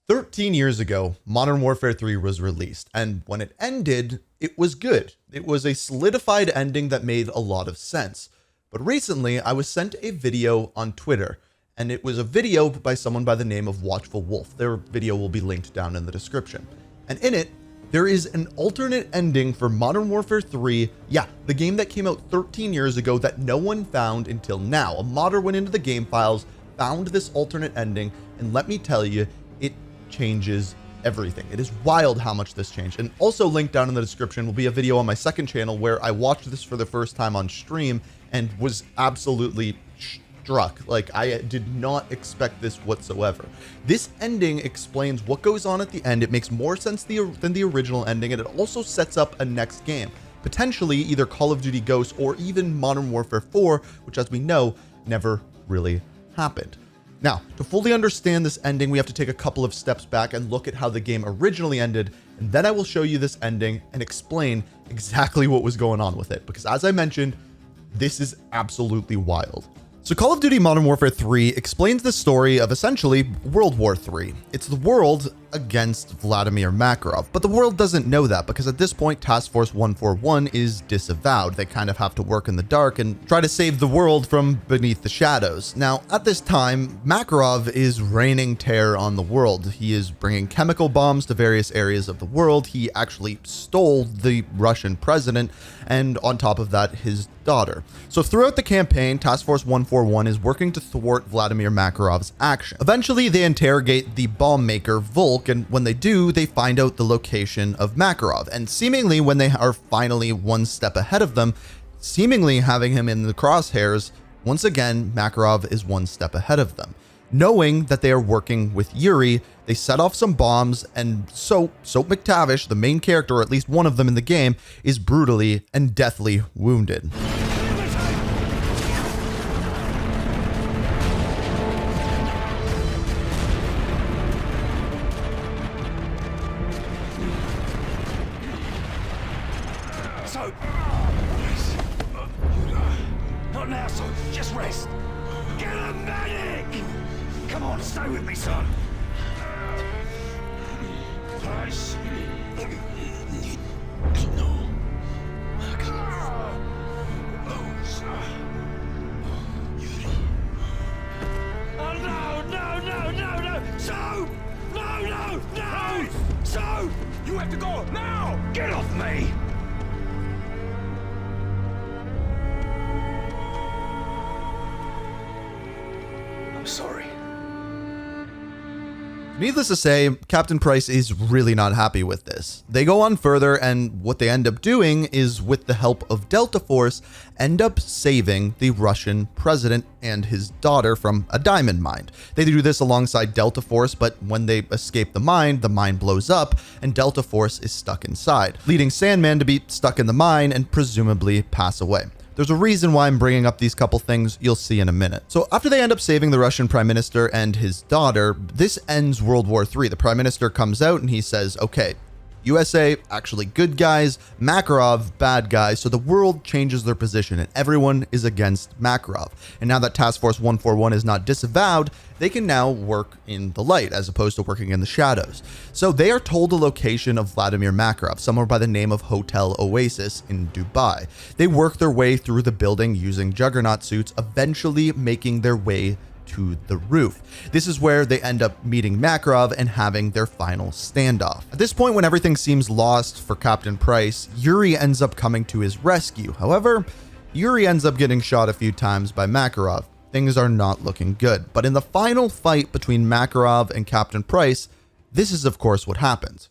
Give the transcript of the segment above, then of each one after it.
13 years ago, Modern Warfare 3 was released, and when it ended, it was good. It was a solidified ending that made a lot of sense. But recently, I was sent a video on Twitter, and it was a video by someone by the name of Watchful Wolf. Their video will be linked down in the description. And in it, there is an alternate ending for Modern Warfare 3, yeah, the game that came out 13 years ago that no one found until now. A modder went into the game files, found this alternate ending, and let me tell you, it changes everything. It is wild how much this changed. And also linked down in the description will be a video on my second channel where I watched this for the first time on stream and was absolutely struck. Like, I did not expect this whatsoever. This ending explains what goes on at the end. It makes more sense than the original ending, and it also sets up a next game, potentially either Call of Duty Ghosts or even Modern Warfare 4, which, as we know, never really happened. Now, to fully understand this ending, we have to take a couple of steps back and look at how the game originally ended, and then I will show you this ending and explain exactly what was going on with it, because as I mentioned, this is absolutely wild. So Call of Duty Modern Warfare 3 explains the story of essentially World War 3. It's the world against Vladimir Makarov, but the world doesn't know that because at this point Task Force 141 is disavowed. They kind of have to work in the dark and try to save the world from beneath the shadows. Now, at this time, Makarov is raining terror on the world. He is bringing chemical bombs to various areas of the world. He actually stole the Russian president, and on top of that, his daughter. So throughout the campaign, Task Force 141 is working to thwart Vladimir Makarov's action. Eventually, they interrogate the bomb maker Volk, and when they do, they find out the location of Makarov. And seemingly, when they are finally one step ahead of them, seemingly having him in the crosshairs, once again, Makarov is one step ahead of them. Knowing that they are working with Yuri, they set off some bombs, and Soap McTavish, the main character, or at least one of them in the game, is brutally and deathly wounded. Soap! Not now, Soap. Just rest. Get a medic! Come on, stay with me, son. Price. No. Oh, no! Soap! No! Soap! You have to go now! Get off me! I'm sorry. Needless to say, Captain Price is really not happy with this. They go on further, and what they end up doing is, with the help of Delta Force, end up saving the Russian president and his daughter from a diamond mine. They do this alongside Delta Force, but when they escape the mine blows up, and Delta Force is stuck inside, leading Sandman to be stuck in the mine and presumably pass away. There's a reason why I'm bringing up these couple things you'll see in a minute. So after they end up saving the Russian prime minister and his daughter, this ends World War III. The prime minister comes out and he says, okay, USA, actually good guys, Makarov, bad guys. So the world changes their position and everyone is against Makarov. And now that Task Force 141 is not disavowed, they can now work in the light as opposed to working in the shadows. So they are told the location of Vladimir Makarov, somewhere by the name of Hotel Oasis in Dubai. They work their way through the building using juggernaut suits, eventually making their way to the roof. This is where they end up meeting Makarov and having their final standoff. At this point, when everything seems lost for Captain Price, Yuri ends up coming to his rescue. However, Yuri ends up getting shot a few times by Makarov. Things are not looking good. But in the final fight between Makarov and Captain Price, this is of course what happens.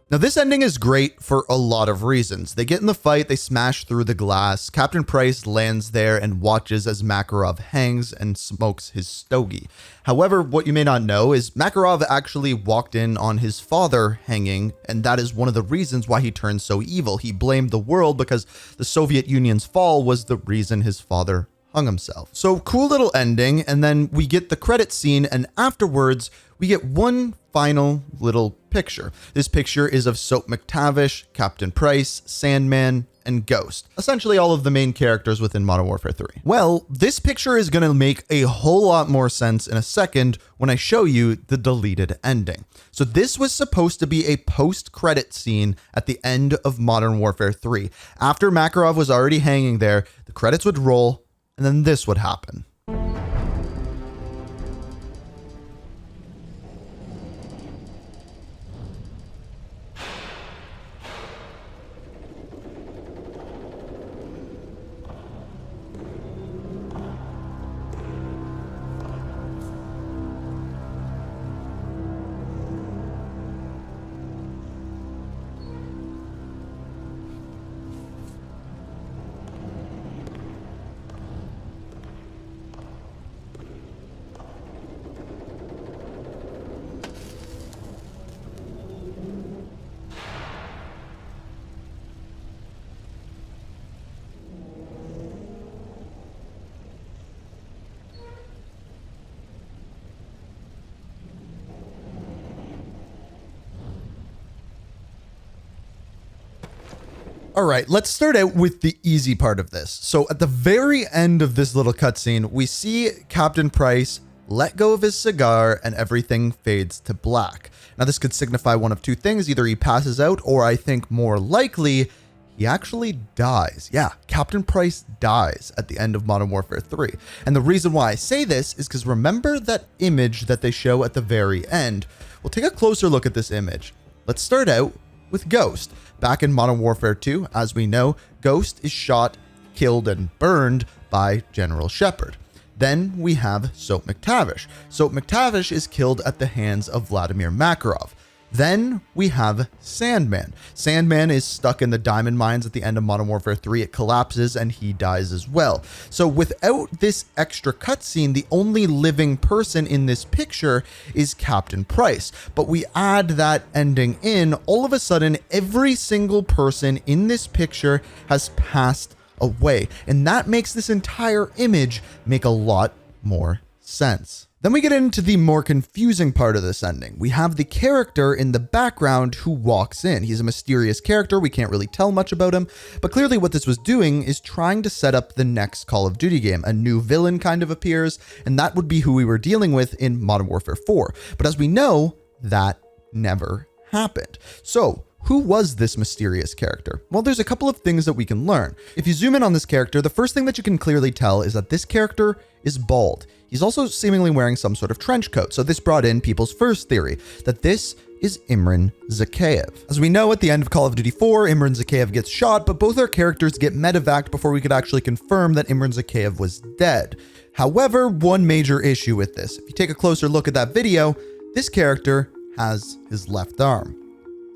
Now, this ending is great for a lot of reasons. They get in the fight, they smash through the glass. Captain Price lands there and watches as Makarov hangs and smokes his stogie. However, what you may not know is Makarov actually walked in on his father hanging, and that is one of the reasons why he turned so evil. He blamed the world because the Soviet Union's fall was the reason his father hung himself. So cool little ending, and then we get the credit scene, and afterwards we get one final little picture. This picture is of Soap McTavish, Captain Price, Sandman, and Ghost. Essentially all of the main characters within Modern Warfare 3. Well, this picture is going to make a whole lot more sense in a second when I show you the deleted ending. So this was supposed to be a post-credit scene at the end of Modern Warfare 3. After Makarov was already hanging there, the credits would roll, and then this would happen. All right, let's start out with the easy part of this. So at the very end of this little cutscene, we see Captain Price let go of his cigar and everything fades to black. Now this could signify one of two things. Either he passes out, or I think more likely, he actually dies. Yeah, Captain Price dies at the end of Modern Warfare 3. And the reason why I say this is because remember that image that they show at the very end? We'll take a closer look at this image. Let's start out with Ghost. Back in Modern Warfare 2, as we know, Ghost is shot, killed, and burned by General Shepard. Then we have Soap McTavish. Soap McTavish is killed at the hands of Vladimir Makarov. Then we have Sandman. Sandman is stuck in the diamond mines at the end of Modern Warfare 3. It collapses and he dies as well. So without this extra cutscene, the only living person in this picture is Captain Price. But we add that ending in, all of a sudden, every single person in this picture has passed away. And that makes this entire image make a lot more sense. Then we get into the more confusing part of this ending. We have the character in the background who walks in. He's a mysterious character. We can't really tell much about him, but clearly what this was doing is trying to set up the next Call of Duty game. A new villain kind of appears, and that would be who we were dealing with in Modern Warfare 4. But as we know, that never happened. So who was this mysterious character? Well, there's a couple of things that we can learn. If you zoom in on this character, the first thing that you can clearly tell is that this character is bald. He's also seemingly wearing some sort of trench coat. So this brought in people's first theory that this is Imran Zakhaev. As we know, at the end of Call of Duty 4, Imran Zakhaev gets shot, but both our characters get medevaced before we could actually confirm that Imran Zakhaev was dead. However, one major issue with this, if you take a closer look at that video, this character has his left arm.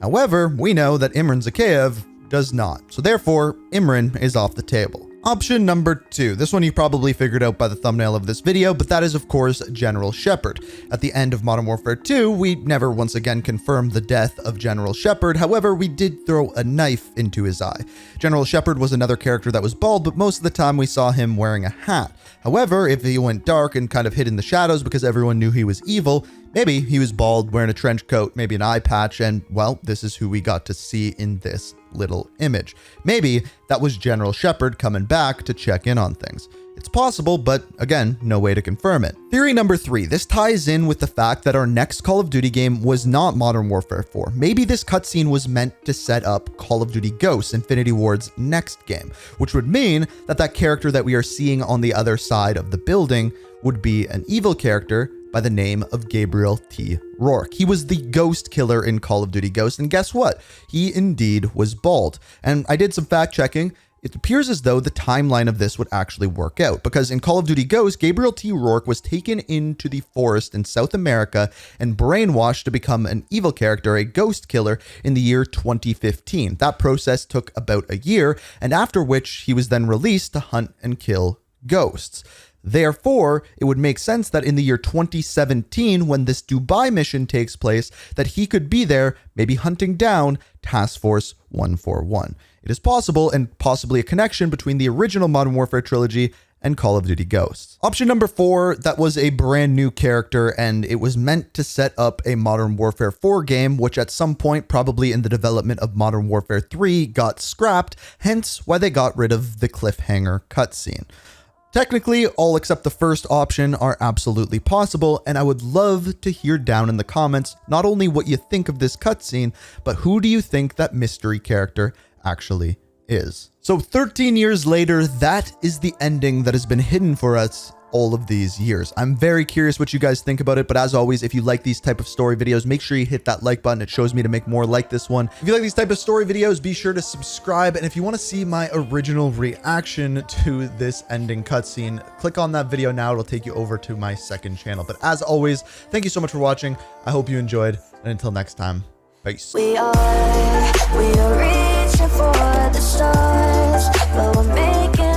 However, we know that Imran Zakhaev does not. So therefore, Imran is off the table. Option number 2. This one you probably figured out by the thumbnail of this video, but that is of course General Shepard. At the end of Modern Warfare 2, we never once again confirmed the death of General Shepard. However, we did throw a knife into his eye. General Shepard was another character that was bald, but most of the time we saw him wearing a hat. However, if he went dark and kind of hid in the shadows because everyone knew he was evil, maybe he was bald, wearing a trench coat, maybe an eye patch, and well, this is who we got to see in this little image. Maybe that was General Shepard coming back to check in on things. It's possible, but again, no way to confirm it. Theory number 3. This ties in with the fact that our next Call of Duty game was not Modern Warfare 4. Maybe this cutscene was meant to set up Call of Duty Ghosts, Infinity Ward's next game, which would mean that that character that we are seeing on the other side of the building would be an evil character by the name of Gabriel T. Rourke. He was the ghost killer in Call of Duty Ghosts, and guess what? He indeed was bald. And I did some fact checking. It appears as though the timeline of this would actually work out, because in Call of Duty Ghosts, Gabriel T. Rourke was taken into the forest in South America and brainwashed to become an evil character, a ghost killer, in the year 2015. That process took about a year, and after which he was then released to hunt and kill ghosts. Therefore, it would make sense that in the year 2017, when this Dubai mission takes place, that he could be there, maybe hunting down Task Force 141. It is possible, and possibly a connection between the original Modern Warfare trilogy and Call of Duty Ghosts. Option number 4, that was a brand new character, and it was meant to set up a Modern Warfare 4 game, which at some point, probably in the development of Modern Warfare 3, got scrapped, hence why they got rid of the cliffhanger cutscene. Technically, all except the first option are absolutely possible, and I would love to hear down in the comments not only what you think of this cutscene, but who do you think that mystery character actually is. So 13 years later, that is the ending that has been hidden for us all of these years. I'm very curious what you guys think about it, but as always, if you like these type of story videos, make sure you hit that like button. It shows me to make more like this one. If you like these type of story videos, be sure to subscribe. And if you want to see my original reaction to this ending cutscene, click on that video now. It'll take you over to my second channel. But as always, thank you so much for watching. I hope you enjoyed. And until next time, peace. We are reaching for the stars, but we're making